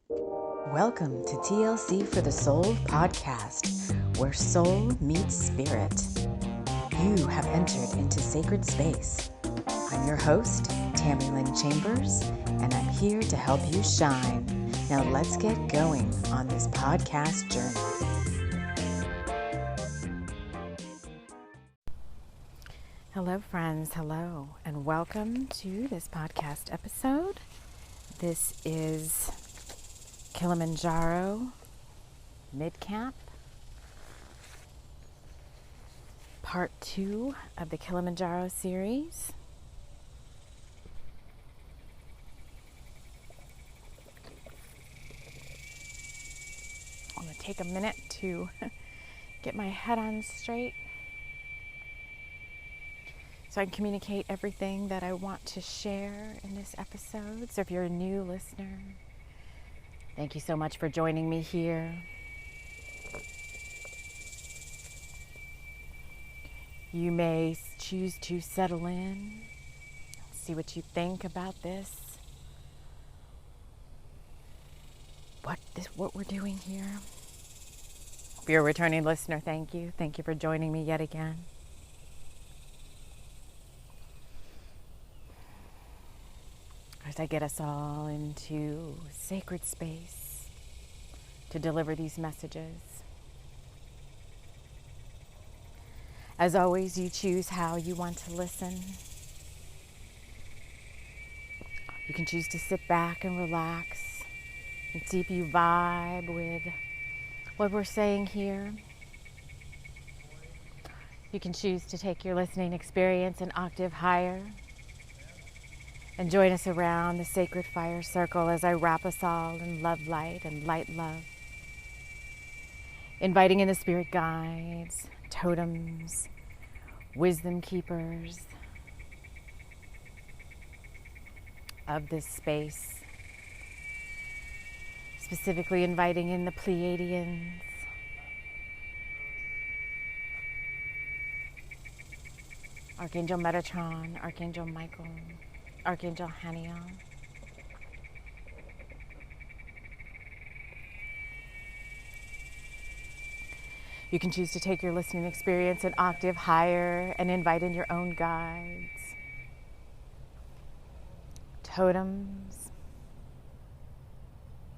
Welcome to TLC for the Soul podcast, where soul meets spirit. You have entered into sacred space. I'm your host, Tammy Lynn Chambers, and I'm here to help you shine. Now let's get going on this podcast journey. Hello, friends. Hello, and welcome to this podcast episode. This is Kilimanjaro Mid-Camp, part 2 of the Kilimanjaro series. I'm going to take a minute to get my head on straight so I can communicate everything that I want to share in this episode. So if you're a new listener, thank you so much for joining me here. You may choose to settle in, see what you think about this, what we're doing here. If you're a returning listener, thank you. Thank you for joining me yet again. As I get us all into sacred space to deliver these messages. As always, you choose how you want to listen. You can choose to sit back and relax and see if you vibe with what we're saying here. You can choose to take your listening experience an octave higher and join us around the sacred fire circle as I wrap us all in love light and light love. Inviting in the spirit guides, totems, wisdom keepers of this space. Specifically inviting in the Pleiadians, Archangel Metatron, Archangel Michael, Archangel Haniel. You can choose to take your listening experience an octave higher and invite in your own guides, totems,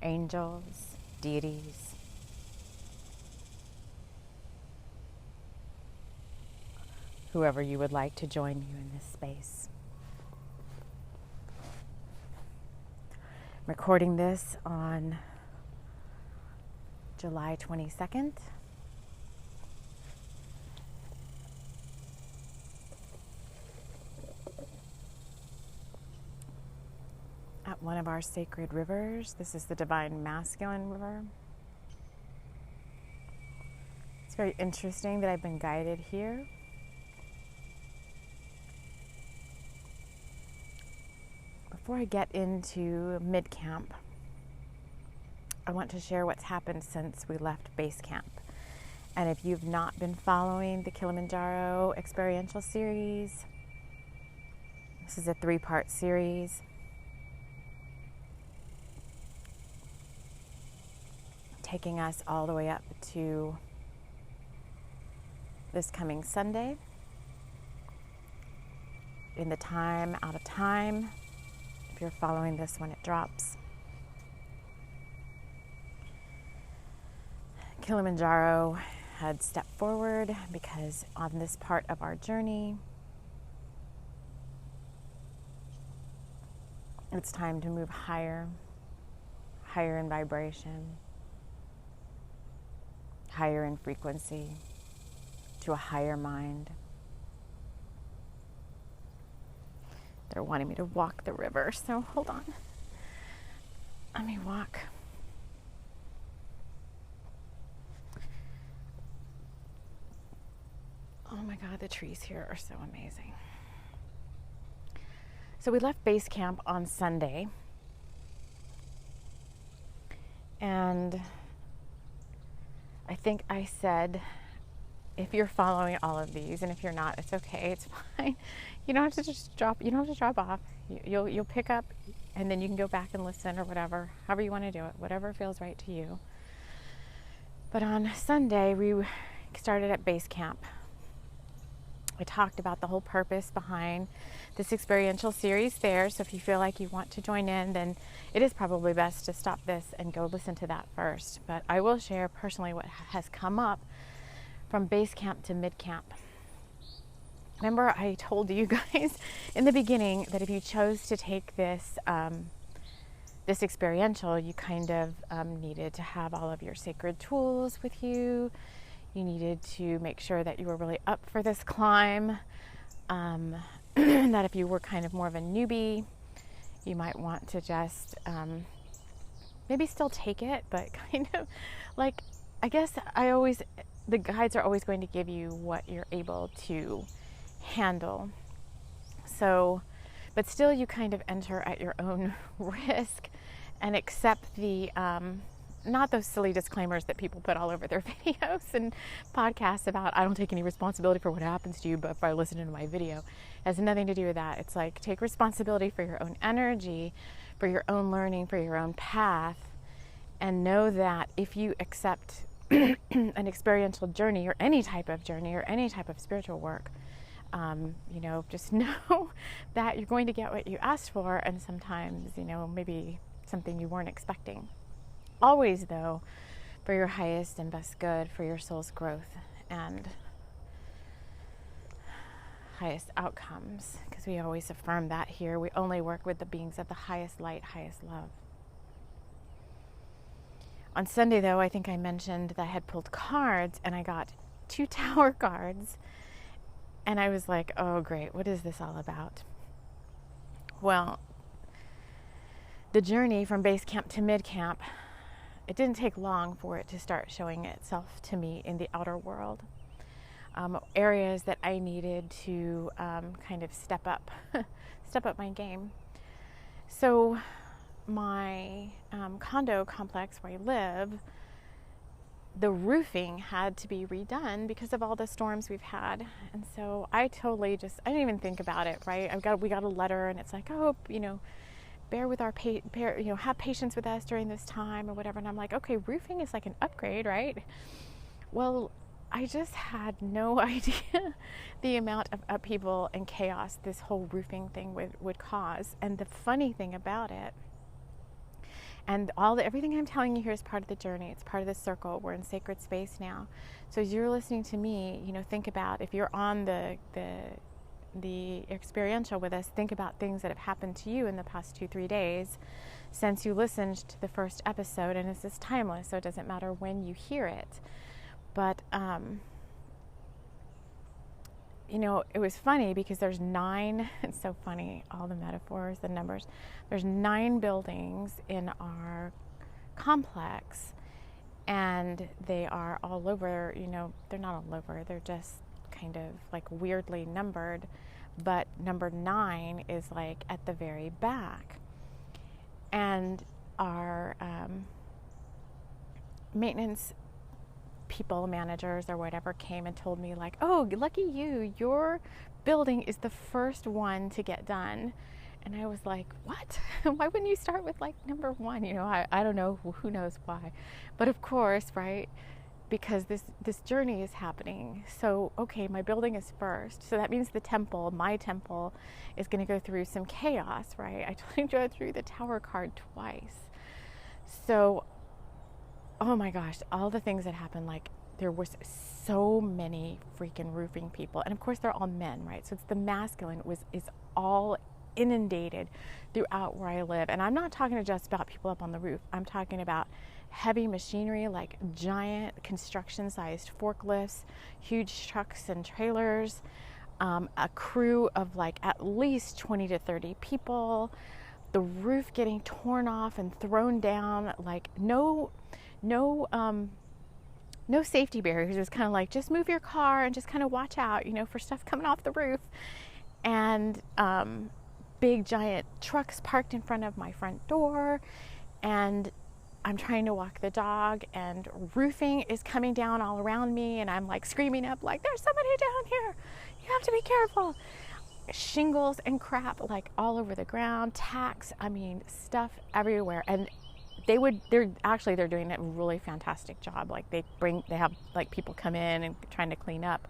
angels, deities. Whoever you would like to join you in this space. I'm recording this on July 22nd. At one of our sacred rivers. This is the Divine Masculine River. It's very interesting that I've been guided here. Before I get into mid-camp, I want to share what's happened since we left base camp. And if you've not been following the Kilimanjaro Experiential series, this is a 3-part series. Taking us all the way up to this coming Sunday. In the time, out of time, if you're following this when it drops. Kilimanjaro had stepped forward because on this part of our journey, it's time to move higher, higher in vibration, higher in frequency, to a higher mind. They're wanting me to walk the river, so hold on. Let me walk. Oh my God, the trees here are so amazing. So we left base camp on Sunday, and I think I said, if you're following all of these, and if you're not, it's okay, it's fine. You don't have to just drop. You don't have to drop off. You'll pick up And then you can go back and listen or whatever, however you want to do it, whatever feels right to you. But on Sunday, we started at base camp. I talked about the whole purpose behind this experiential series there. So if you feel like you want to join in, then it is probably best to stop this and go listen to that first. But I will share personally what has come up from base camp to mid camp. Remember, I told you guys in the beginning that if you chose to take this this experiential, you kind of needed to have all of your sacred tools with you. You needed to make sure that you were really up for this climb. That if you were kind of more of a newbie, you might want to just maybe still take it, but kind of like, I guess the guides are always going to give you what you're able to handle. So, but still you kind of enter at your own risk and accept the not those silly disclaimers that people put all over their videos and podcasts about, I don't take any responsibility for what happens to you, but if I listen to my video, it has nothing to do with that. It's like, take responsibility for your own energy, for your own learning, for your own path, and know that if you accept an experiential journey or any type of journey or any type of spiritual work, just know that you're going to get what you asked for, and sometimes, maybe something you weren't expecting. Always, though, for your highest and best good, for your soul's growth and highest outcomes, because we always affirm that here. We only work with the beings of the highest light, highest love. On Sunday, though, I think I mentioned that I had pulled cards, and I got 2 tower cards, and I was like, oh, great, what is this all about? Well, the journey from base camp to mid camp, it didn't take long for it to start showing itself to me in the outer world. Areas that I needed to kind of step up my game. So my condo complex where I live, the roofing had to be redone because of all the storms we've had. And so I didn't even think about it, right? We got a letter, and it's like, oh, bear with our have patience with us during this time or whatever. And I'm like, okay, roofing is like an upgrade, right? Well, I just had no idea the amount of upheaval and chaos this whole roofing thing would cause. And the funny thing about it, and everything I'm telling you here is part of the journey. It's part of the circle. We're in sacred space now. So as you're listening to me, think about, if you're on the experiential with us, think about things that have happened to you in the past 2-3 days since you listened to the first episode. And this is timeless, so it doesn't matter when you hear it. But it was funny because there's 9, it's so funny, all the metaphors, the numbers. There's 9 buildings in our complex, and they are all over, they're not all over, they're just kind of like weirdly numbered, but number 9 is like at the very back. And our maintenance people, managers or whatever, came and told me like, oh, lucky you, your building is the first one to get done. And I was like, what? Why wouldn't you start with like number 1? I don't know, who knows why. But of course, right, because this journey is happening. So, okay, my building is first. So that means my temple is going to go through some chaos, right? I totally go through the tower card twice. So, oh my gosh, all the things that happened, like there was so many freaking roofing people. And of course they're all men, right? So it's the masculine is all inundated throughout where I live. And I'm not talking just about people up on the roof. I'm talking about heavy machinery, like giant construction-sized forklifts, huge trucks and trailers, a crew of like at least 20 to 30 people, the roof getting torn off and thrown down, like no safety barriers. It was kind of like, just move your car and just kind of watch out, for stuff coming off the roof. And big giant trucks parked in front of my front door, and I'm trying to walk the dog, and roofing is coming down all around me, and I'm like screaming up like, there's somebody down here, you have to be careful. shingles and crap like all over the ground, tacks, I mean, stuff everywhere. And they're doing a really fantastic job. Like they have like people come in and trying to clean up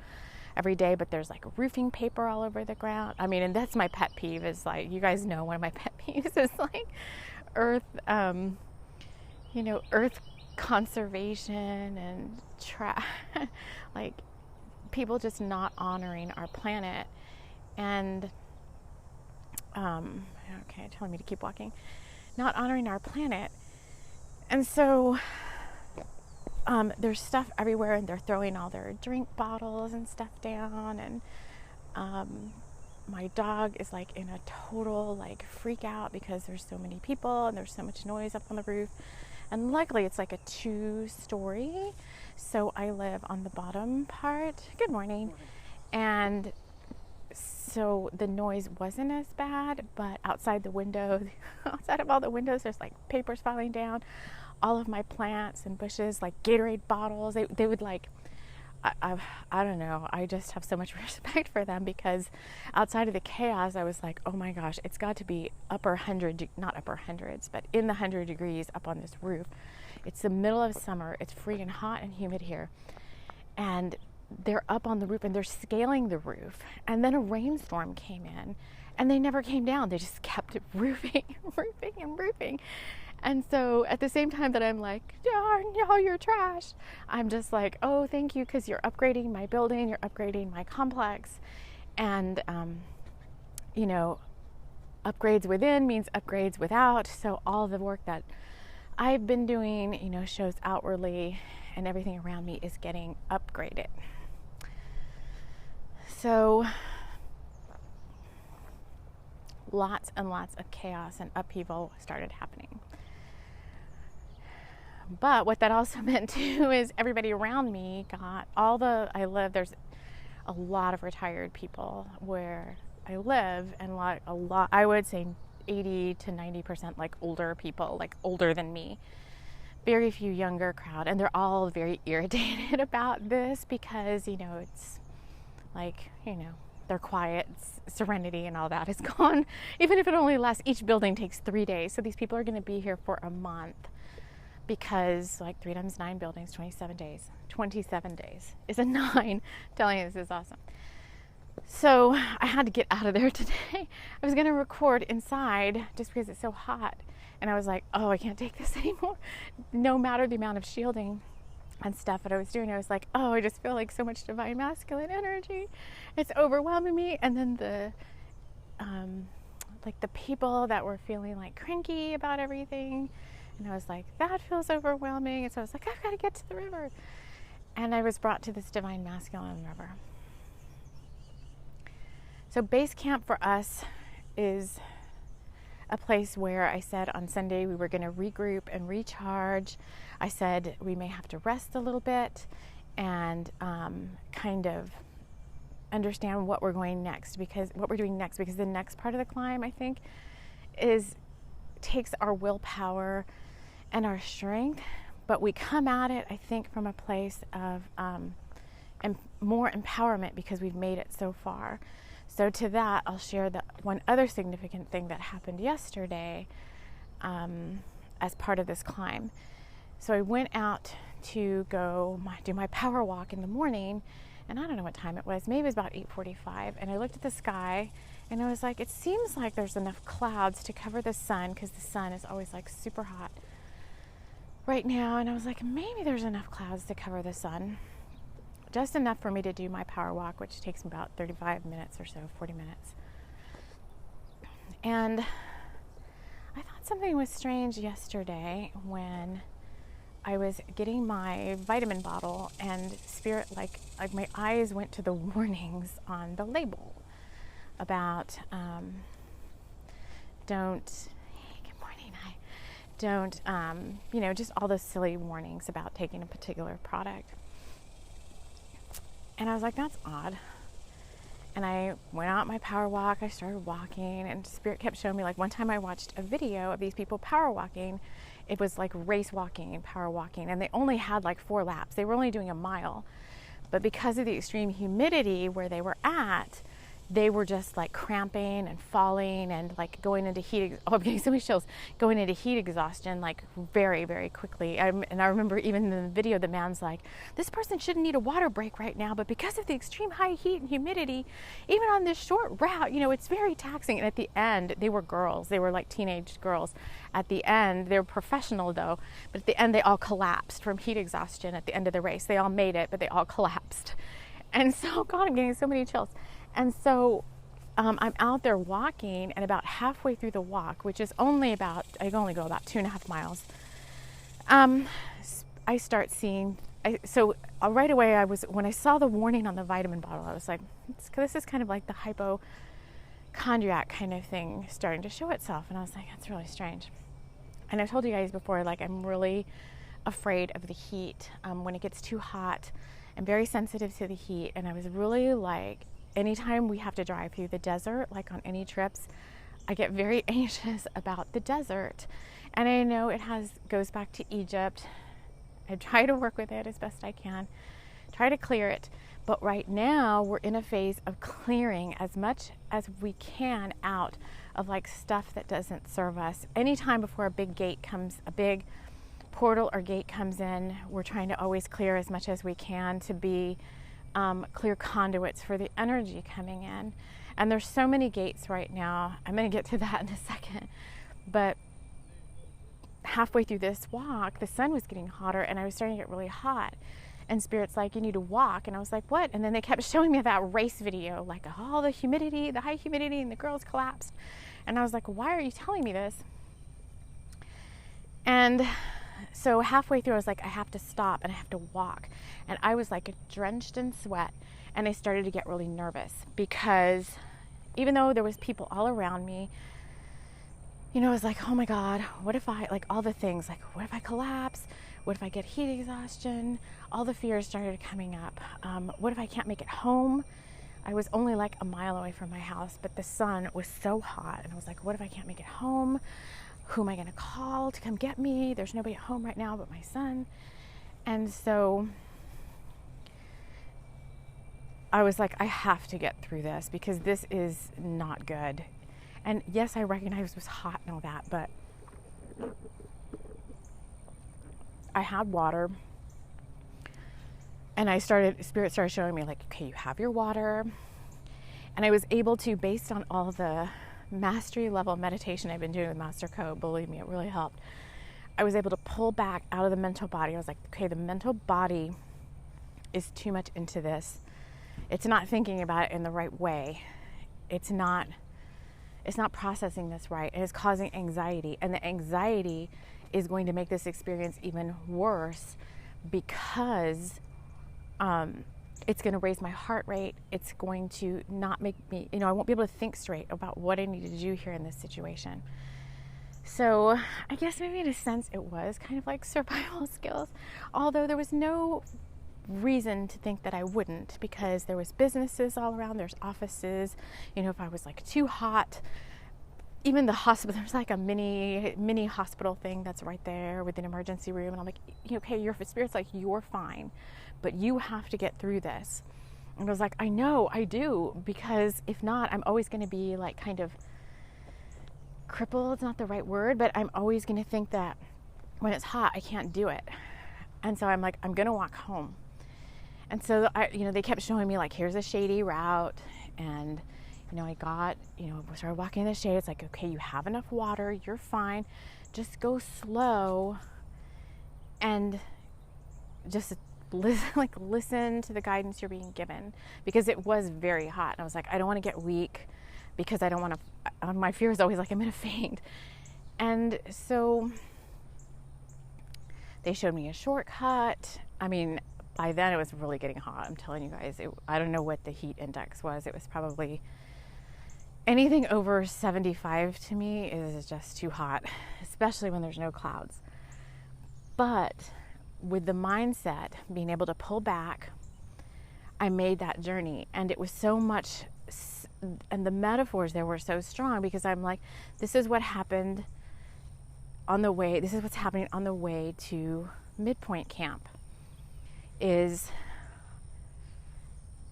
every day, but there's like roofing paper all over the ground. I mean, and that's my pet peeve, is like, you guys know one of my pet peeves is like earth conservation and like people just not honoring our planet and telling me to keep walking, not honoring our planet. And so there's stuff everywhere, and they're throwing all their drink bottles and stuff down, and my dog is like in a total like freak out because there's so many people and there's so much noise up on the roof. And luckily it's like a 2-story, so I live on the bottom part. Good morning. And so the noise wasn't as bad, but outside of all the windows, there's like papers falling down. All of my plants and bushes, like Gatorade bottles, they would like, I don't know, I just have so much respect for them, because outside of the chaos, I was like, oh my gosh, it's got to be not upper hundreds, but in the 100 degrees up on this roof. It's the middle of summer, it's freaking hot and humid here. And they're up on the roof and they're scaling the roof. And then a rainstorm came in and they never came down. They just kept roofing and roofing. And so at the same time that I'm like, darn, y'all, you're trash, I'm just like, oh, thank you, because you're upgrading my building, you're upgrading my complex. And, upgrades within means upgrades without. So all the work that I've been doing, shows outwardly, and everything around me is getting upgraded. So lots and lots of chaos and upheaval started happening. But what that also meant too is everybody around me there's a lot of retired people where I live, and a lot, I would say 80 to 90% like older people, like older than me. Very few younger crowd, and they're all very irritated about this because, it's like, their quiet serenity and all that is gone. Even if it only lasts, each building takes 3 days. So these people are going to be here for a month. Because like 3 times 9 buildings, 27 days. 27 days is a 9. I'm telling you, this is awesome. So I had to get out of there today. I was going to record inside just because it's so hot. And I was like, oh, I can't take this anymore. No matter the amount of shielding and stuff that I was doing, I was like, oh, I just feel like so much divine masculine energy. It's overwhelming me. And then the people that were feeling like cranky about everything. And I was like, that feels overwhelming. And so I was like, I've got to get to the river. And I was brought to this divine masculine river. So base camp for us is a place where I said on Sunday we were going to regroup and recharge. I said we may have to rest a little bit and kind of understand what we're doing next, because the next part of the climb, I think, takes our willpower and our strength, but we come at it, I think, from a place of more empowerment because we've made it so far. So to that, I'll share the one other significant thing that happened yesterday as part of this climb. So I went out to go do my power walk in the morning, and I don't know what time it was. Maybe it was about 8:45, and I looked at the sky, and I was like, it seems like there's enough clouds to cover the sun, because the sun is always like super hot right now. And I was like, maybe there's enough clouds to cover the sun, just enough for me to do my power walk, which takes me about 35 minutes or so, 40 minutes. And I thought something was strange yesterday when I was getting my vitamin bottle, and Spirit, like my eyes went to the warnings on the label about just all those silly warnings about taking a particular product. And I was like, that's odd. And I went out my power walk. I started walking, and Spirit kept showing me, like, one time I watched a video of these people power walking. It was like race walking and power walking, and they only had like 4 laps. They were only doing a mile. But because of the extreme humidity where they were at, they were just like cramping and falling and like going into heat. Oh, I'm getting so many chills. Going into heat exhaustion like very, very quickly. And I remember even in the video, the man's like, this person shouldn't need a water break right now, but because of the extreme high heat and humidity, even on this short route, you know, it's very taxing. And at the end, they were girls. They were like teenage girls. At the end, they were professional though, but at the end, they all collapsed from heat exhaustion at the end of the race. They all made it, but they all collapsed. And so, God, I'm getting so many chills. And so I'm out there walking, and about halfway through the walk, which is only about, I only go about 2.5 miles, I start seeing, so right away when I saw the warning on the vitamin bottle, I was like, this is kind of like the hypochondriac kind of thing starting to show itself. And I was like, that's really strange. And I told you guys before, like, I'm really afraid of the heat. When it gets too hot, I'm very sensitive to the heat. And I was really like, anytime we have to drive through the desert, like on any trips, I get very anxious about the desert. And I know it goes back to Egypt. I try to work with it as best I can, try to clear it. But right now we're in a phase of clearing as much as we can out of like stuff that doesn't serve us. Anytime before a big portal or gate comes in, we're trying to always clear as much as we can to be clear conduits for the energy coming in. And there's so many gates right now. I'm going to get to that in a second. But halfway through this walk, the sun was getting hotter and I was starting to get really hot. And Spirit's like, you need to walk. And I was like, what? And then they kept showing me that race video, like all the humidity, the high humidity, and the girls collapsed. And I was like, why are you telling me this? And so halfway through, I was like, I have to stop and I have to walk. And I was like drenched in sweat. And I started to get really nervous because even though there was people all around me, you know, I was like, oh my God, what if like all the things, like, what if I collapse? What if I get heat exhaustion? All the fears started coming up. What if I can't make it home? I was only like a mile away from my house, but the sun was so hot. And I was like, what if I can't make it home? Who am I going to call to come get me? There's nobody at home right now but my son. And so I was like, I have to get through this because this is not good. And yes, I recognize it was hot and all that, but I had water. And Spirit started showing me like, okay, you have your water. And I was able to, based on all the mastery level meditation I've been doing with Master Code, believe me, it really helped. I was able to pull back out of the mental body. I was like, okay, the mental body is too much into this. It's not thinking about it in the right way. It's not processing this right. It is causing anxiety. And the anxiety is going to make this experience even worse because it's going to raise my heart rate. It's going to not make me, I won't be able to think straight about what I need to do here in this situation. So I guess maybe in a sense it was kind of like survival skills, although there was no reason to think that I wouldn't, because there was businesses all around, there's offices, if I was like too hot, even the hospital, there's like a mini hospital thing that's right there with an emergency room, and I'm like, okay, your Spirit's like, you're fine, but you have to get through this. And I was like, I know, I do, because if not, I'm always going to be like kind of crippled, it's not the right word, but I'm always going to think that when it's hot, I can't do it. And so I'm like, I'm going to walk home. And so they kept showing me like, here's a shady route, and I got, started walking in the shade. It's like, okay, you have enough water, you're fine, just go slow and just listen to the guidance you're being given, because it was very hot. And I was like, I don't want to get weak, because I don't want to, my fear is always like, I'm going to faint. And so they showed me a shortcut. I mean, by then it was really getting hot. I'm telling you guys, I don't know what the heat index was. It was probably anything over 75 to me is just too hot, especially when there's no clouds. But with the mindset, being able to pull back, I made that journey. And it was so much, and the metaphors there were so strong, because I'm like, this is what happened on the way, this is what's happening on the way to Midpoint Camp. Is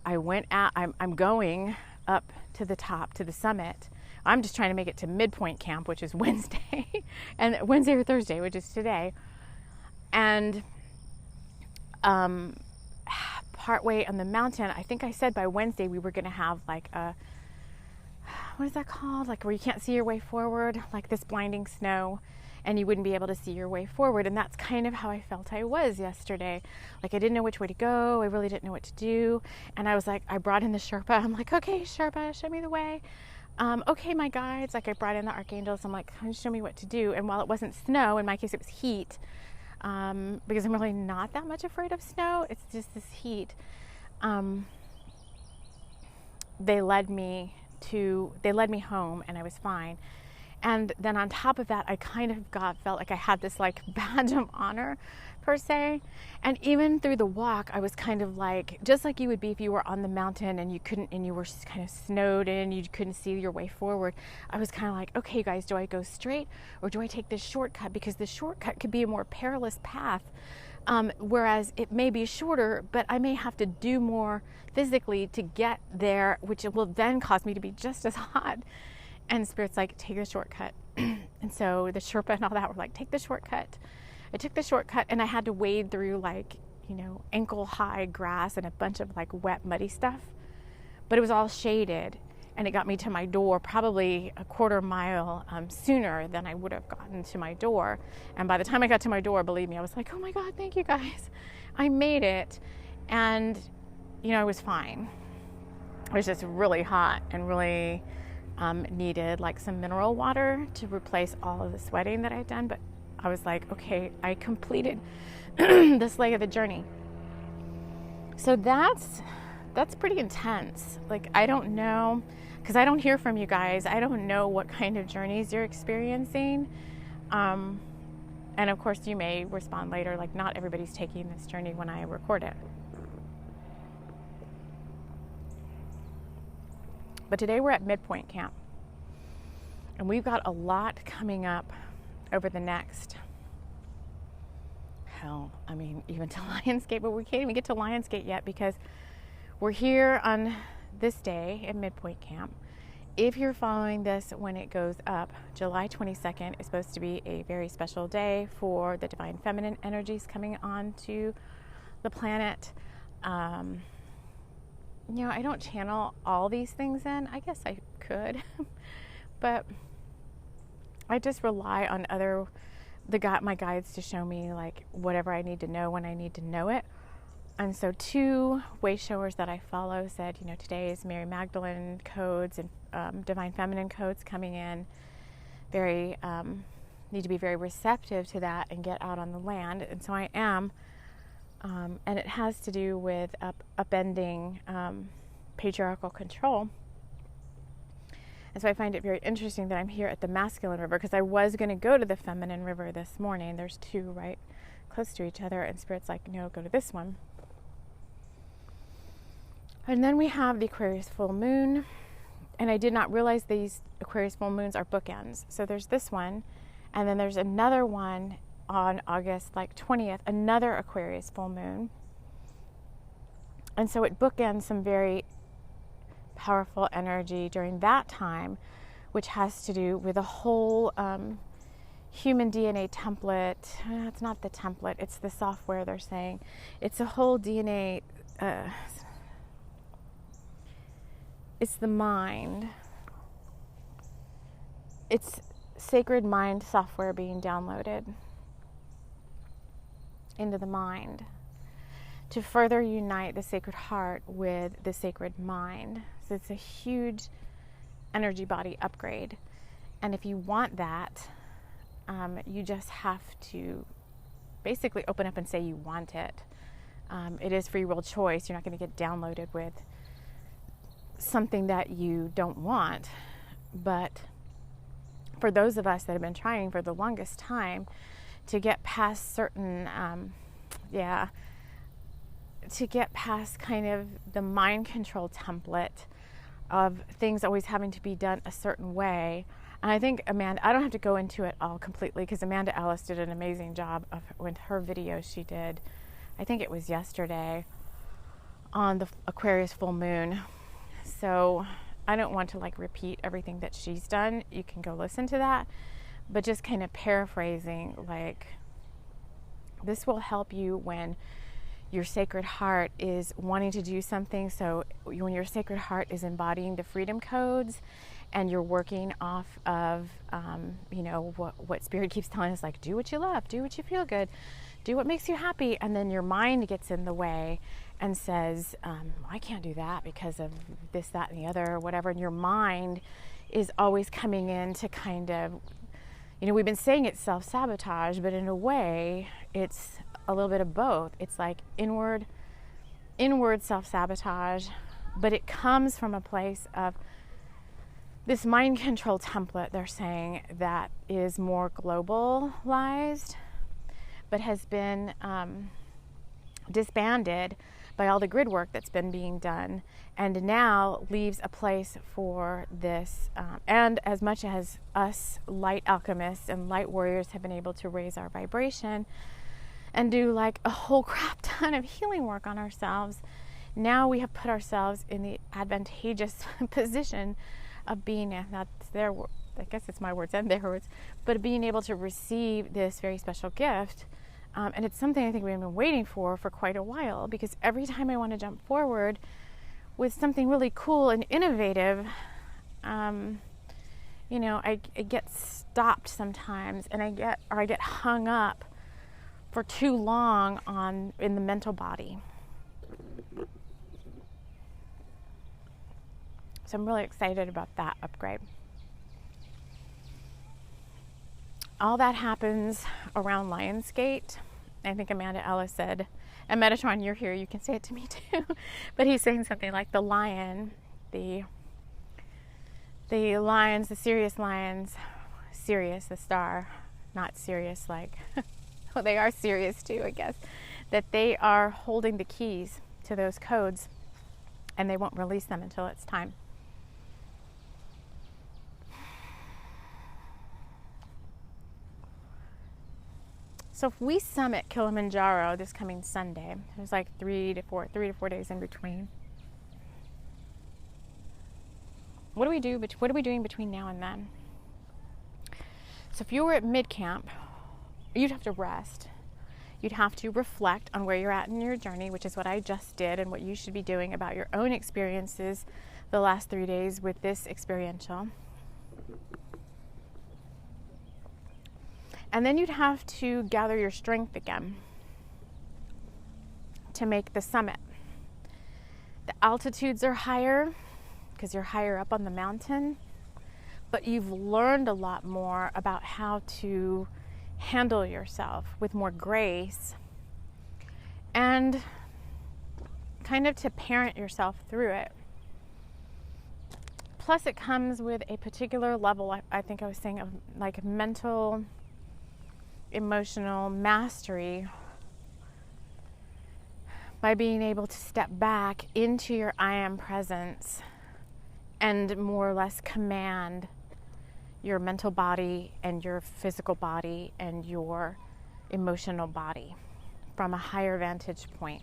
I went out, I'm going up to the top, to the summit. I'm just trying to make it to midpoint camp, which is Wednesday, and Wednesday or Thursday, which is today. And partway on the mountain, I think I said by Wednesday we were going to have like a, what is that called? Like where you can't see your way forward, like this blinding snow, and you wouldn't be able to see your way forward. And that's kind of how I felt I was yesterday. Like I didn't know which way to go. I really didn't know what to do. And I was like, I brought in the Sherpa. I'm like, okay, Sherpa, show me the way. Okay, my guides. Like I brought in the archangels. I'm like, show me what to do. And while it wasn't snow, in my case it was heat, because I'm really not that much afraid of snow. It's just this heat. They led me home, and I was fine. And then on top of that, I kind of felt like I had this like badge of honor per se. And even through the walk, I was kind of like, just like you would be if you were on the mountain and you were kind of snowed in, you couldn't see your way forward. I was kind of like, okay, guys, do I go straight or do I take this shortcut? Because the shortcut could be a more perilous path. Whereas it may be shorter, but I may have to do more physically to get there, which will then cause me to be just as hot. And Spirit's like, take the shortcut. And so the Sherpa and all that were like, take the shortcut. I took the shortcut, and I had to wade through like, ankle high grass and a bunch of like wet, muddy stuff. But it was all shaded, and it got me to my door probably a quarter mile sooner than I would have gotten to my door. And by the time I got to my door, believe me, I was like, oh my God, thank you guys. I made it. And, I was fine. It was just really hot and really needed like some mineral water to replace all of the sweating that I'd done. But I was like, okay, I completed this leg of the journey. So that's pretty intense. Like, I don't know, because I don't hear from you guys. I don't know what kind of journeys you're experiencing. And of course you may respond later, like not everybody's taking this journey when I record it. But today we're at midpoint camp, and we've got a lot coming up over the next, even to Lionsgate, but we can't even get to Lionsgate yet because we're here on this day at midpoint camp. If you're following this when it goes up, July 22nd is supposed to be a very special day for the divine feminine energies coming onto the planet. I don't channel all these things in. I guess I could, but I just rely on my guides to show me like whatever I need to know when I need to know it. And so 2 way showers that I follow said, today is Mary Magdalene codes and divine feminine codes coming in. Very need to be very receptive to that and get out on the land. And so I am. And it has to do with upending patriarchal control. And so I find it very interesting that I'm here at the masculine river, because I was going to go to the feminine river this morning. There's 2 right close to each other, and Spirit's like, no, go to this one. And then we have the Aquarius full moon, and I did not realize these Aquarius full moons are bookends. So there's this one, and then there's another one on August 20th, another Aquarius full moon. And so it bookends some very powerful energy during that time, which has to do with a whole human DNA template. It's not the template, it's the software they're saying. It's a whole DNA, it's the mind. It's sacred mind software being downloaded into the mind to further unite the sacred heart with the sacred mind. So it's a huge energy body upgrade. And if you want that, you just have to basically open up and say you want it. It is free will choice. You're not going to get downloaded with something that you don't want. But for those of us that have been trying for the longest time to get past certain, to get past kind of the mind control template of things always having to be done a certain way. And I think Amanda, I don't have to go into it all completely because Amanda Ellis did an amazing job with her video she did, I think it was yesterday, on the Aquarius full moon. So I don't want to like repeat everything that she's done. You can go listen to that. But just kind of paraphrasing, like, this will help you when your sacred heart is wanting to do something. So when your sacred heart is embodying the freedom codes and you're working off of, what Spirit keeps telling us, like, do what you love, do what you feel good, do what makes you happy. And then your mind gets in the way and says, I can't do that because of this, that, and the other, or whatever. And your mind is always coming in to kind of, we've been saying it's self-sabotage, but in a way, it's a little bit of both. It's like inward self-sabotage, but it comes from a place of this mind control template, they're saying, that is more globalized, but has been disbanded by all the grid work that's been being done, and now leaves a place for this. And as much as us light alchemists and light warriors have been able to raise our vibration and do like a whole crap ton of healing work on ourselves, now we have put ourselves in the advantageous position of being, that's their word, I guess it's my words and their words, but being able to receive this very special gift. And it's something I think we've been waiting for quite a while, because every time I want to jump forward with something really cool and innovative, I get stopped sometimes, and I get hung up for too long in the mental body. So I'm really excited about that upgrade. All that happens around Lionsgate. I think Amanda Ellis said, and Metatron, you're here, you can say it to me too. But he's saying something like the lion, the lions, the Sirius lions, Sirius, the star, not Sirius like, well, they are serious too, I guess, that they are holding the keys to those codes, and they won't release them until it's time. So if we summit Kilimanjaro this coming Sunday, there's like 3 to 4 days in between. What do we do? What are we doing between now and then? So if you were at mid-camp, you'd have to rest. You'd have to reflect on where you're at in your journey, which is what I just did, and what you should be doing about your own experiences the last 3 days with this experiential. And then you'd have to gather your strength again to make the summit. The altitudes are higher because you're higher up on the mountain, but you've learned a lot more about how to handle yourself with more grace and kind of to parent yourself through it. Plus it comes with a particular level, I think I was saying, of like mental, emotional mastery by being able to step back into your I am presence and more or less command your mental body and your physical body and your emotional body from a higher vantage point.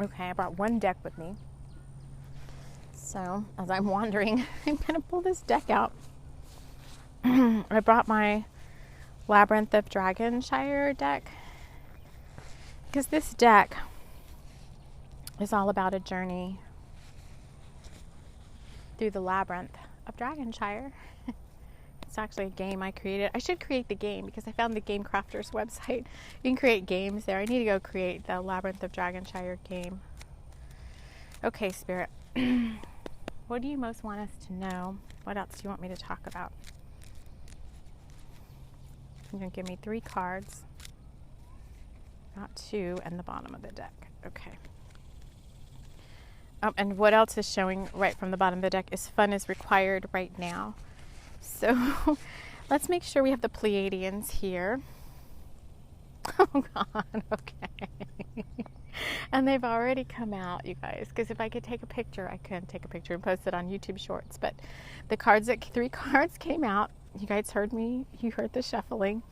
Okay, I brought one deck with me. So, as I'm wandering, I'm going to pull this deck out. I brought my Labyrinth of Dragonshire deck, because this deck is all about a journey through the Labyrinth of Dragonshire. It's actually a game I created. I should create the game, because I found the Game Crafters website. You can create games there. I need to go create the Labyrinth of Dragonshire game. Okay, Spirit. What do you most want us to know? What else do you want me to talk about? You're going to give me 3 cards. Not 2, and the bottom of the deck. Okay. And what else is showing right from the bottom of the deck is fun is required right now. So let's make sure we have the Pleiadians here. Oh, God. Okay. And they've already come out, you guys, because if I could take a picture, I could take a picture and post it on YouTube Shorts. But the 3 cards came out. You guys heard me. You heard the shuffling.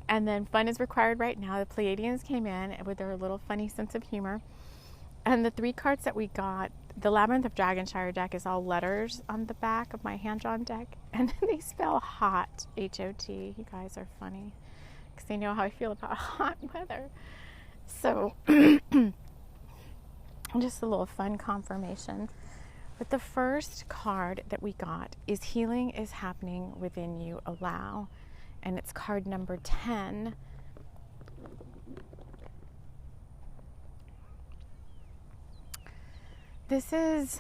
And then fun is required right now. The Pleiadians came in with their little funny sense of humor. And the 3 cards that we got, the Labyrinth of Dragonshire deck is all letters on the back of my hand-drawn deck. And then they spell hot, H-O-T. You guys are funny because they know how I feel about hot weather. So just a little fun confirmation. But the first card that we got is Healing is Happening Within You, Allow. And it's card number 10. This is,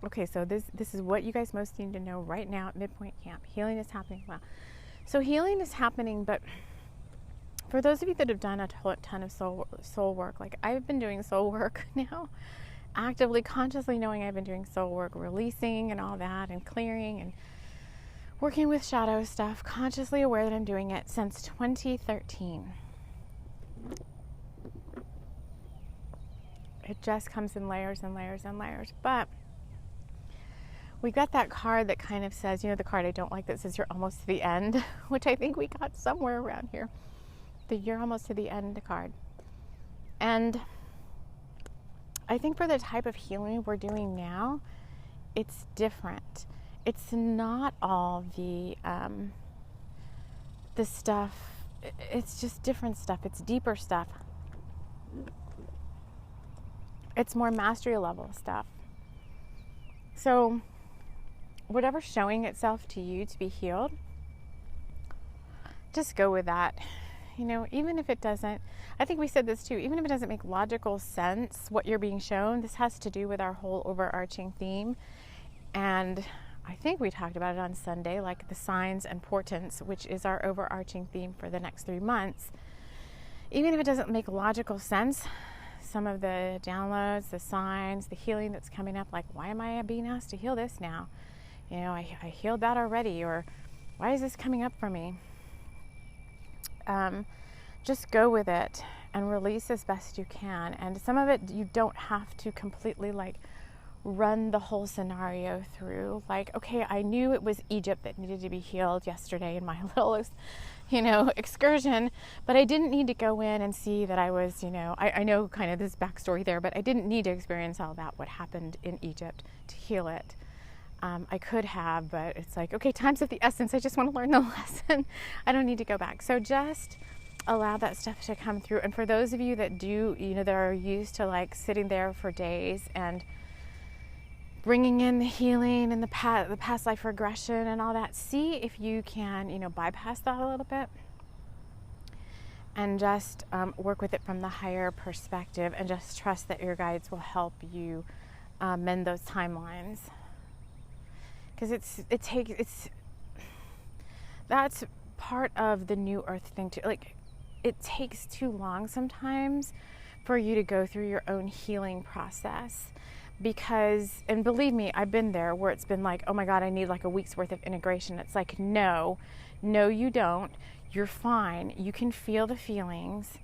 okay, so this is what you guys most need to know right now at Midpoint Camp. Healing is happening. Wow. So healing is happening, but for those of you that have done a ton of soul work, like I've been doing soul work now, actively, consciously knowing I've been doing soul work, releasing and all that, and clearing and working with shadow stuff, consciously aware that I'm doing it since 2013. It just comes in layers and layers and layers. But we got that card that kind of says, you know, the card I don't like that says you're almost to the end, which I think we got somewhere around here. The you're almost to the end card. And I think for the type of healing we're doing now, it's different. It's not all the stuff. It's just different stuff. It's deeper stuff. It's more mastery level stuff. So whatever's showing itself to you to be healed, just go with that. You know, even if it doesn't, I think we said this too, even if it doesn't make logical sense what you're being shown, this has to do with our whole overarching theme. And I think we talked about it on Sunday, like the signs and portents, which is our overarching theme for the next 3 months. Even if it doesn't make logical sense, some of the downloads, the signs, the healing that's coming up, like, why am I being asked to heal this now? You know, I healed that already, or why is this coming up for me? Just go with it and release as best you can. And some of it you don't have to completely like run the whole scenario through. Like, okay, I knew it was Egypt that needed to be healed yesterday in my little, you know, excursion, but I didn't need to go in and see that I was, you know, I know kind of this backstory there, but I didn't need to experience all that, what happened in Egypt, to heal it. I could have, but it's like, okay, time's of the essence. I just want to learn the lesson. I don't need to go back. So just allow that stuff to come through. And for those of you that do, you know, that are used to like sitting there for days and bringing in the healing and the past life regression and all that, see if you can, you know, bypass that a little bit and just work with it from the higher perspective, and just trust that your guides will help you mend those timelines. Because that's part of the new earth thing too. Like, it takes too long sometimes for you to go through your own healing process. Because, and believe me, I've been there where it's been like, oh my God, I need like a week's worth of integration. It's like, no, you don't. You're fine. You can feel the feelings.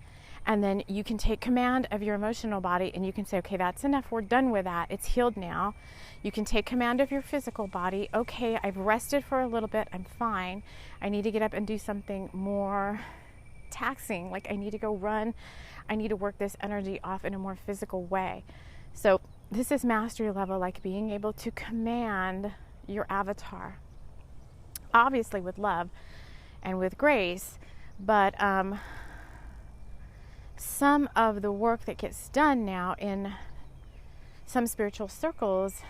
And then you can take command of your emotional body and you can say, okay, that's enough. We're done with that. It's healed now. You can take command of your physical body. Okay, I've rested for a little bit. I'm fine. I need to get up and do something more taxing. Like, I need to go run. I need to work this energy off in a more physical way. So this is mastery level, like being able to command your avatar. Obviously with love and with grace, but some of the work that gets done now in some spiritual circles,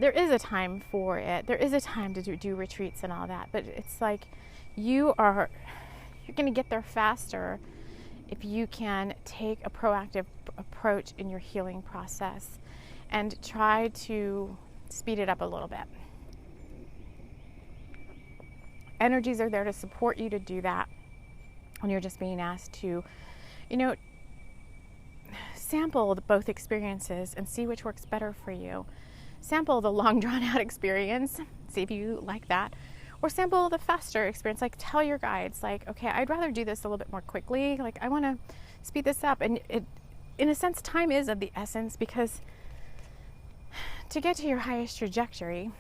there is a time for it. There is a time to do retreats and all that, but it's like you're going to get there faster if you can take a proactive approach in your healing process and try to speed it up a little bit. Energies are there to support you to do that when you're just being asked to, you know, sample both experiences and see which works better for you. Sample the long drawn out experience, see if you like that, or sample the faster experience. Like, tell your guides, like, okay, I'd rather do this a little bit more quickly. Like, I want to speed this up. And it, in a sense, time is of the essence, because to get to your highest trajectory,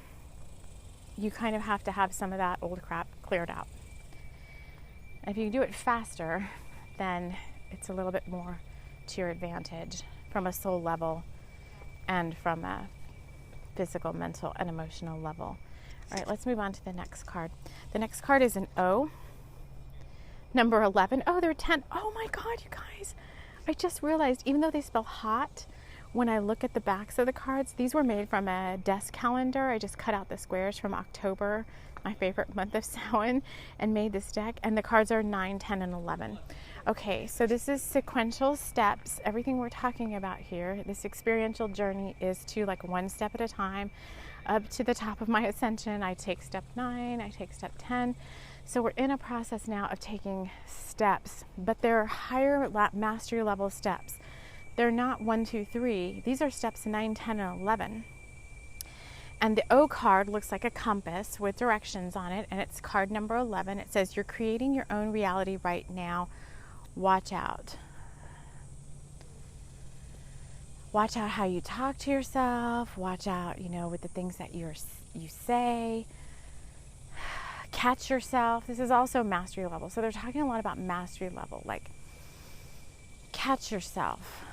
you kind of have to have some of that old crap cleared out. And if you can do it faster, then it's a little bit more to your advantage from a soul level and from a physical, mental, and emotional level. All right, let's move on to the next card. The next card is an O, number 11. Oh, there are 10. Oh my God, you guys. I just realized, even though they spell hot, when I look at the backs of the cards, these were made from a desk calendar. I just cut out the squares from October, my favorite month of Samhain, and made this deck. And the cards are 9, 10, and 11. Okay, so this is sequential steps. Everything we're talking about here, this experiential journey is to like one step at a time up to the top of my ascension. I take step 9, I take step 10. So we're in a process now of taking steps, but they're higher mastery level steps. They're not 1, 2, 3. These are steps 9, 10, and 11. And the O card looks like a compass with directions on it, and it's card number 11. It says, you're creating your own reality right now. Watch out. Watch out how you talk to yourself. Watch out, with the things that you say. Catch yourself. This is also mastery level. So they're talking a lot about mastery level, like catch yourself.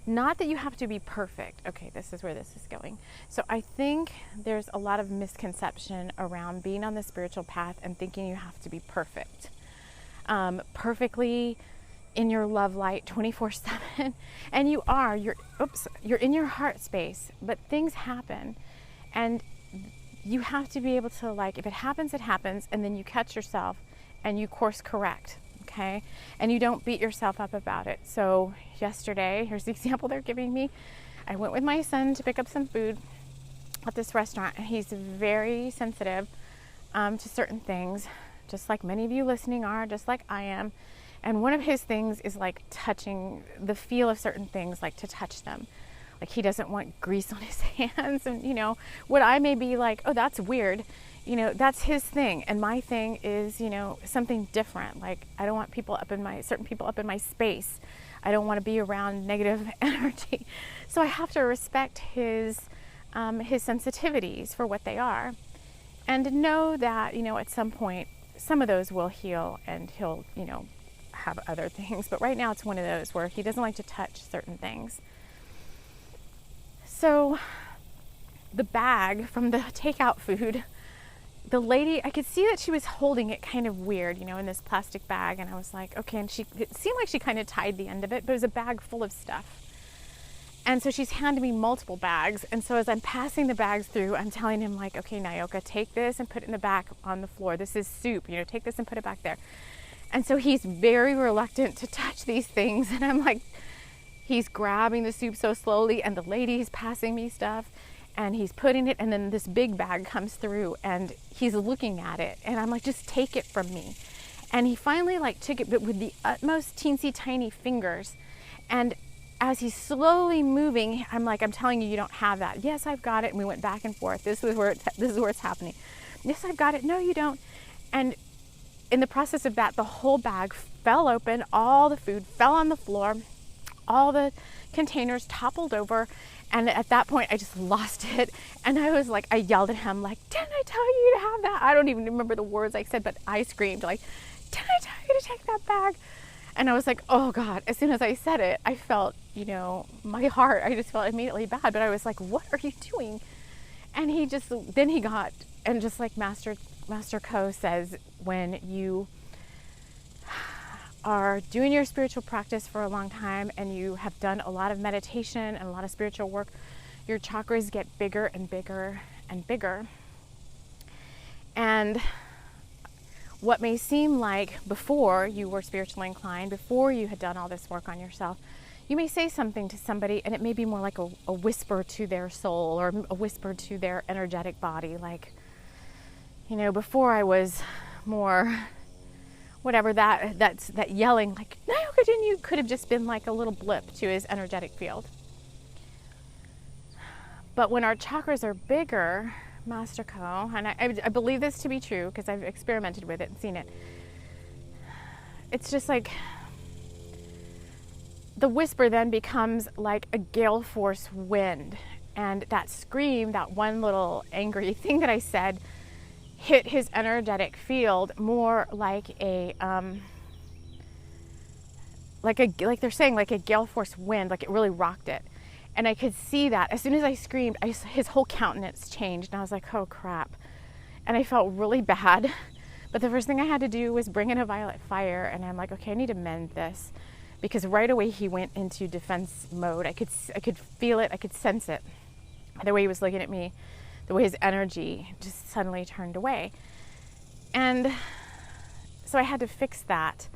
Not that you have to be perfect. Okay, this is where this is going. So I think there's a lot of misconception around being on the spiritual path and thinking you have to be perfect. Perfectly in your love light 24/7. And you are. You're in your heart space, but things happen. And you have to be able to, if it happens, it happens, and then you catch yourself and you course correct. Okay, and you don't beat yourself up about it. So yesterday, here's the example they're giving me. I went with my son to pick up some food at this restaurant, and he's very sensitive to certain things, just like many of you listening are, just like I am. And one of his things is like touching the feel of certain things, like to touch them. Like he doesn't want grease on his hands, and what I may be like, oh, that's weird. That's his thing. And my thing is, something different. Like I don't want certain people up in my space. I don't want to be around negative energy. So I have to respect his sensitivities for what they are. And know that, at some point, some of those will heal and he'll, have other things. But right now it's one of those where he doesn't like to touch certain things. So the bag from the takeout food, the lady, I could see that she was holding it kind of weird, in this plastic bag. And I was like, okay. And it seemed like she kind of tied the end of it, but it was a bag full of stuff. And so she's handed me multiple bags. And so as I'm passing the bags through, I'm telling him like, okay, Nyoka, take this and put it in the back on the floor. This is soup, take this and put it back there. And so he's very reluctant to touch these things. And I'm like, he's grabbing the soup so slowly, and the lady's passing me stuff. And he's putting it, and then this big bag comes through, and he's looking at it. And I'm like, just take it from me. And he finally took it, but with the utmost teensy tiny fingers. And as he's slowly moving, I'm like, I'm telling you, you don't have that. Yes, I've got it. And we went back and forth. This is where it's happening. Yes, I've got it. No, you don't. And in the process of that, the whole bag fell open. All the food fell on the floor. All the containers toppled over. And at that point, I just lost it. And I was like, I yelled at him, like, didn't I tell you to have that? I don't even remember the words I said, but I screamed, like, didn't I tell you to take that bag? And I was like, oh God, as soon as I said it, I felt, my heart, I just felt immediately bad. But I was like, what are you doing? And just like Master Co says, when you are doing your spiritual practice for a long time and you have done a lot of meditation and a lot of spiritual work, your chakras get bigger and bigger and bigger. And what may seem like before you were spiritually inclined, before you had done all this work on yourself, you may say something to somebody and it may be more like a whisper to their soul or a whisper to their energetic body. Like, before I was more whatever, that yelling, like, Nyoka, didn't you, could have just been like a little blip to his energetic field. But when our chakras are bigger, Master Co, and I believe this to be true because I've experimented with it and seen it, it's just like the whisper then becomes like a gale force wind. And that scream, that one little angry thing that I said, hit his energetic field more like like they're saying, like a gale force wind, like it really rocked it. And I could see that as soon as I screamed, his whole countenance changed, and I was like, oh crap. And I felt really bad. But the first thing I had to do was bring in a violet fire, and I'm like, okay, I need to mend this, because right away he went into defense mode. I could feel it, I could sense it. The way he was looking at me, the way his energy just suddenly turned away. And so I had to fix that.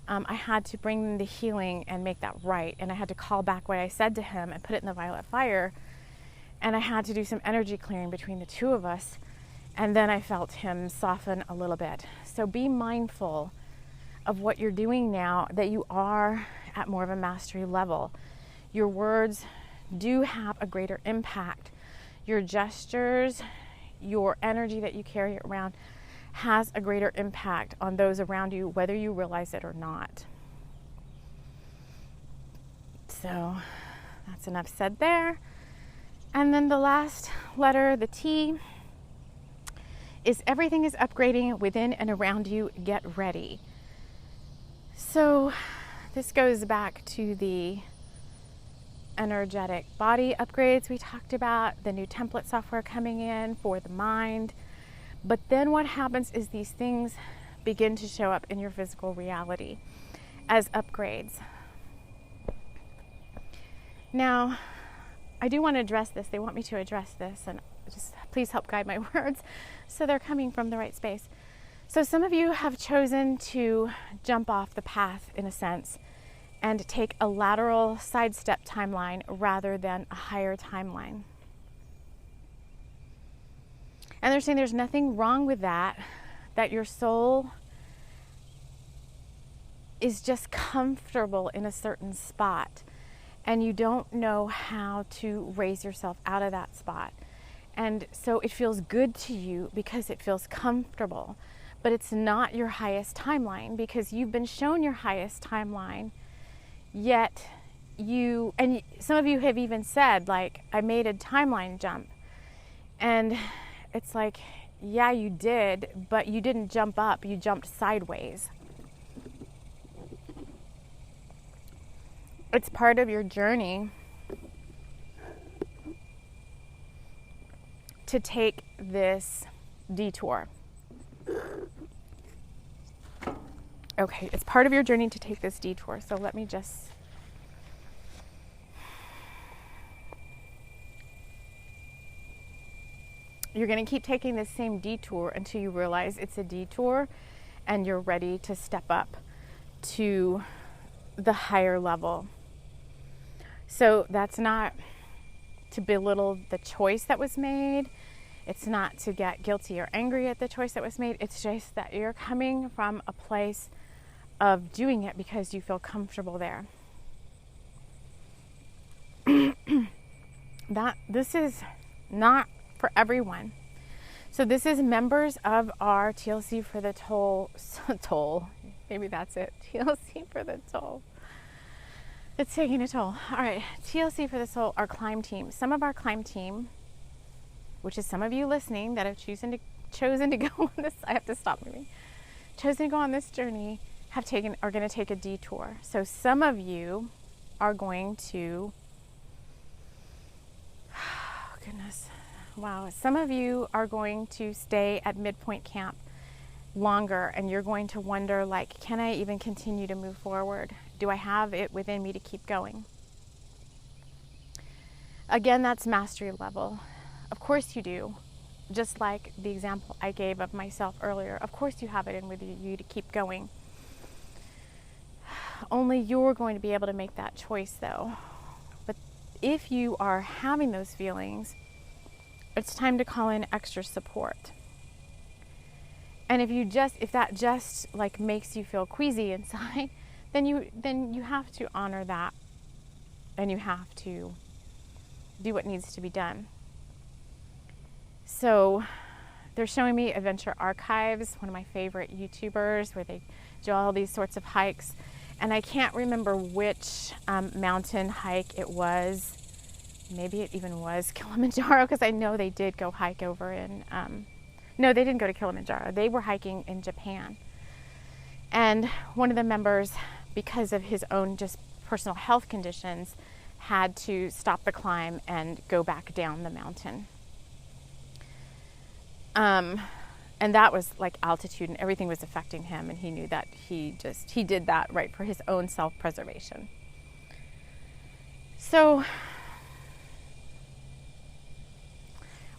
I had to bring the healing and make that right. And I had to call back what I said to him and put it in the violet fire. And I had to do some energy clearing between the two of us. And then I felt him soften a little bit. So be mindful of what you're doing now, that you are at more of a mastery level. Your words do have a greater impact. Your gestures, your energy that you carry around has a greater impact on those around you, whether you realize it or not. So that's enough said there. And then the last letter, the T, is everything is upgrading within and around you. Get ready. So this goes back to the energetic body upgrades we talked about, the new template software coming in for the mind. But then what happens is these things begin to show up in your physical reality as upgrades. Now, I do want to address this. They want me to address this, and just please help guide my words so they're coming from the right space. So some of you have chosen to jump off the path, in a sense, and take a lateral sidestep timeline rather than a higher timeline. And they're saying there's nothing wrong with that, that your soul is just comfortable in a certain spot, and you don't know how to raise yourself out of that spot. And so it feels good to you because it feels comfortable, but it's not your highest timeline, because you've been shown your highest timeline, yet and some of you have even said, like, I made a timeline jump. And it's like, yeah, you did, but you didn't jump up, you jumped sideways. It's part of your journey to take this detour. Okay, it's part of your journey to take this detour. So let me just... You're going to keep taking this same detour until you realize it's a detour and you're ready to step up to the higher level. So that's not to belittle the choice that was made. It's not to get guilty or angry at the choice that was made. It's just that you're coming from a place of doing it because you feel comfortable there. This is not for everyone. So this is members of our TLC for the toll. Maybe that's it. TLC for the toll. It's taking a toll. All right. TLC for the soul, our climb team. Some of our climb team, which is some of you listening that have chosen to go on this, I have to stop moving, chosen to go on this journey, are going to take a detour. So some of you are going to, oh goodness, wow. Some of you are going to stay at midpoint camp longer, and you're going to wonder, like, can I even continue to move forward? Do I have it within me to keep going? Again, that's mastery level. Of course you do. Just like the example I gave of myself earlier. Of course you have it in with you to keep going. Only you're going to be able to make that choice, though. But if you are having those feelings, it's time to call in extra support. And if that just like makes you feel queasy inside, then you have to honor that, and you have to do what needs to be done. So they're showing me Adventure Archives, one of my favorite YouTubers, where they do all these sorts of hikes. And I can't remember which mountain hike it was. Maybe it even was Kilimanjaro, because I know they did go hike over in... No, they didn't go to Kilimanjaro. They were hiking in Japan. And one of the members, because of his own just personal health conditions, had to stop the climb and go back down the mountain. And that was like altitude, and everything was affecting him, and he knew that he did that right for his own self-preservation. So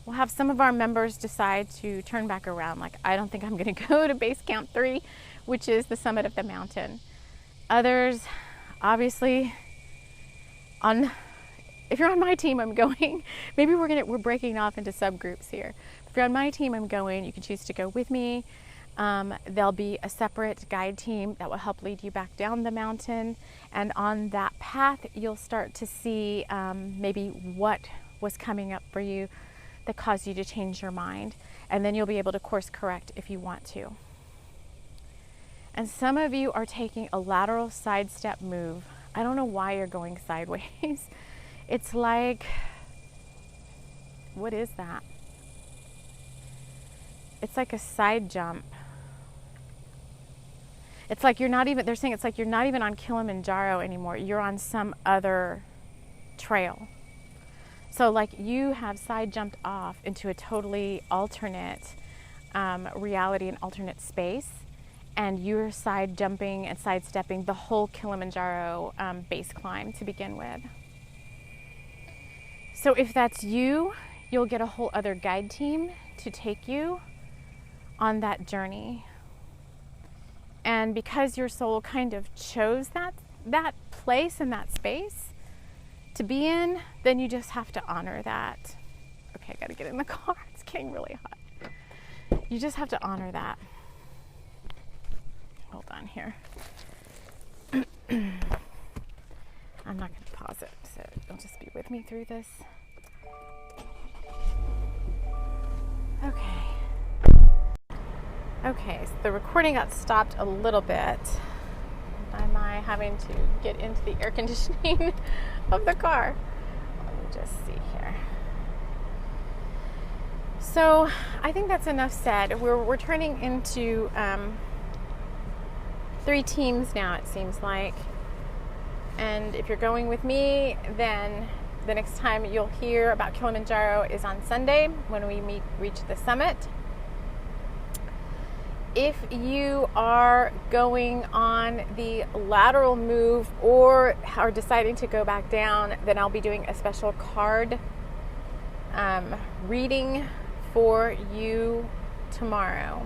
we'll have some of our members decide to turn back around. Like, I don't think I'm going to go to base camp 3, which is the summit of the mountain. Others, obviously, if you're on my team, I'm going. Maybe we're breaking off into subgroups here. If you're on my team, I'm going. You can choose to go with me. There'll be a separate guide team that will help lead you back down the mountain. And on that path, you'll start to see maybe what was coming up for you that caused you to change your mind. And then you'll be able to course correct if you want to. And some of you are taking a lateral sidestep move. I don't know why you're going sideways. It's like, what is that? It's like a side jump. It's like they're saying it's like you're not even on Kilimanjaro anymore. You're on some other trail. So like you have side jumped off into a totally alternate reality and alternate space. And you're side jumping and sidestepping the whole Kilimanjaro base climb to begin with. So if that's you, you'll get a whole other guide team to take you on that journey. And because your soul kind of chose that place and that space to be in, then you just have to honor that. Okay, I gotta get in the car. It's getting really hot. You just have to honor that. Hold on here. I'm not going to pause it, so you'll just be with me through this. Okay, so the recording got stopped a little bit by my having to get into the air conditioning of the car. Let me just see here. So I think that's enough said. We're turning into 3 teams now, it seems like. And if you're going with me, then the next time you'll hear about Kilimanjaro is on Sunday when we reach the summit. If you are going on the lateral move or are deciding to go back down, then I'll be doing a special card reading for you tomorrow.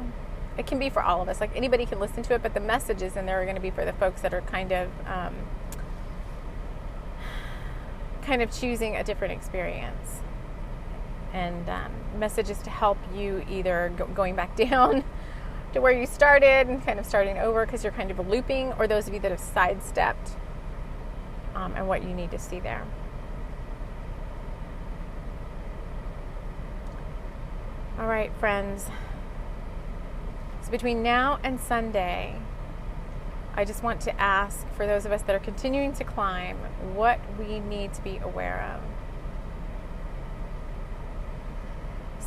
It can be for all of us. Like anybody can listen to it, but the messages in there are going to be for the folks that are kind of choosing a different experience. And messages to help you either going back down to where you started and kind of starting over because you're kind of looping, or those of you that have sidestepped and what you need to see there. All right, friends. So between now and Sunday, I just want to ask for those of us that are continuing to climb what we need to be aware of.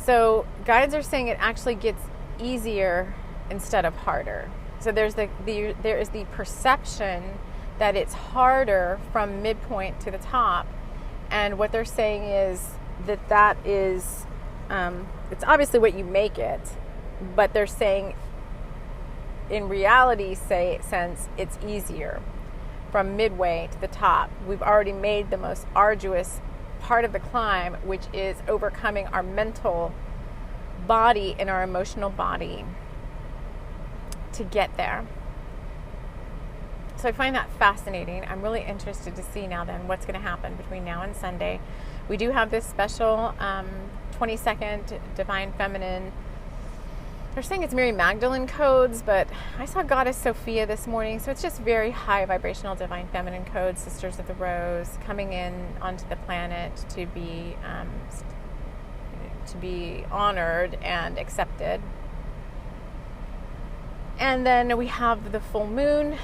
So guides are saying it actually gets easier instead of harder. So there is the perception that it's harder from midpoint to the top, and what they're saying is that is it's obviously what you make it, but they're saying in reality sense it's easier from midway to the top. We've already made the most arduous part of the climb, which is overcoming our mental body and our emotional body to get there. So I find that fascinating. I'm really interested to see now then what's going to happen between now and Sunday. We do have this special 20-second Divine Feminine. They're saying it's Mary Magdalene codes, but I saw Goddess Sophia this morning, so it's just very high vibrational Divine Feminine codes, Sisters of the Rose, coming in onto the planet to be honored and accepted. And then we have the full moon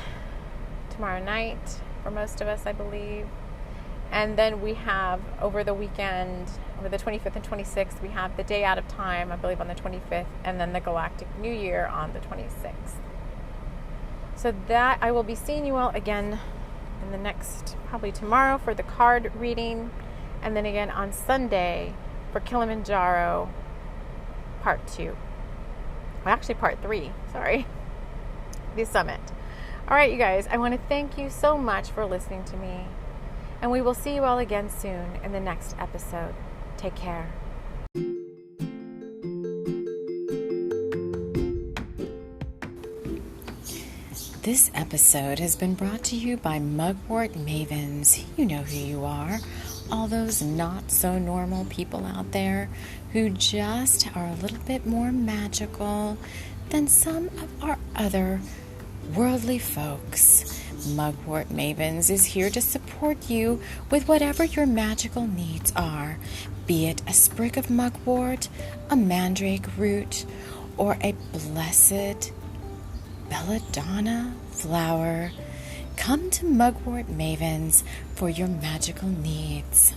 tomorrow night for most of us, I believe. And then we have over the weekend, over the 25th and 26th, we have the Day Out of Time, I believe on the 25th, and then the Galactic New Year on the 26th. So that I will be seeing you all again in the next, probably tomorrow for the card reading, and then again on Sunday for Kilimanjaro part 2. Well, actually part 3, sorry. The summit. All right, you guys, I want to thank you so much for listening to me. And we will see you all again soon in the next episode. Take care. This episode has been brought to you by Mugwort Mavens. You know who you are. All those not so normal people out there who just are a little bit more magical than some of our other worldly folks. Mugwort Mavens is here to support you with whatever your magical needs are, be it a sprig of mugwort, a mandrake root, or a blessed belladonna flower. Come to Mugwort Mavens for your magical needs.